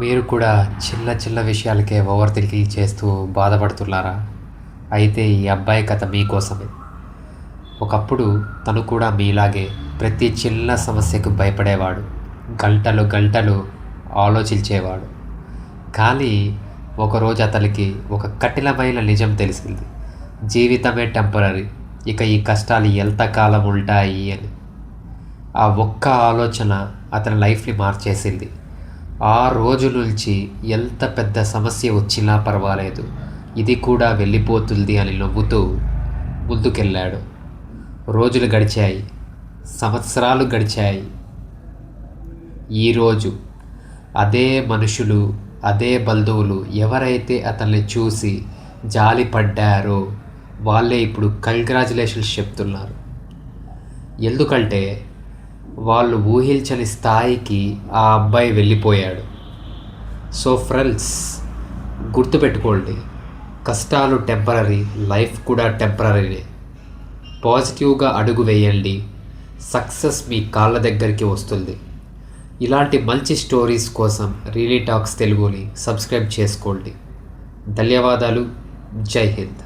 మీరు కూడా చిన్న చిన్న విషయాలకే ఓవర్ థింకింగ్ చేస్తూ బాధపడుతున్నారా? అయితే ఈ అబ్బాయి కథ మీకోసమే. ఒకప్పుడు తను కూడా మీలాగే ప్రతి చిన్న సమస్యకు భయపడేవాడు. గంటలు గంటలు ఆలోచించేవాడు. కానీ ఒకరోజు అతనికి ఒక కఠినమైన నిజం తెలిసింది. జీవితమే టెంపరరీ. ఇక ఈ కష్టాలు ఎంతకాలం ఉంటాయి అని. ఆ ఒక్క ఆలోచన అతని లైఫ్ని మార్చేసింది. ఆ రోజు నుంచి ఎంత పెద్ద సమస్య వచ్చినా పర్వాలేదు, ఇది కూడా వెళ్ళిపోతుంది అని నవ్వుతూ ముందుకెళ్ళాడు. రోజులు గడిచాయి, సంవత్సరాలు గడిచాయి. ఈరోజు అదే మనుషులు, అదే బంధువులు ఎవరైతే అతన్ని చూసి జాలి పడ్డారో వాళ్ళే ఇప్పుడు కంగ్రాచులేషన్స్ చెప్తున్నారు. ఎందుకంటే వాళ్ళు ఊహించని స్థాయికి ఆ అబ్బాయి వెళ్ళిపోయాడు. సో ఫ్రెండ్స్, గుర్తుపెట్టుకోండి, కష్టాలు టెంపరరీ, లైఫ్ కూడా టెంపరరీనే. పాజిటివ్గా అడుగు వేయండి, సక్సెస్ మీ కాళ్ళ దగ్గరికి వస్తుంది. ఇలాంటి మంచి స్టోరీస్ కోసం రియలీ టాక్స్ తెలుగుని సబ్స్క్రైబ్ చేసుకోండి. ధన్యవాదాలు. జై హింద్.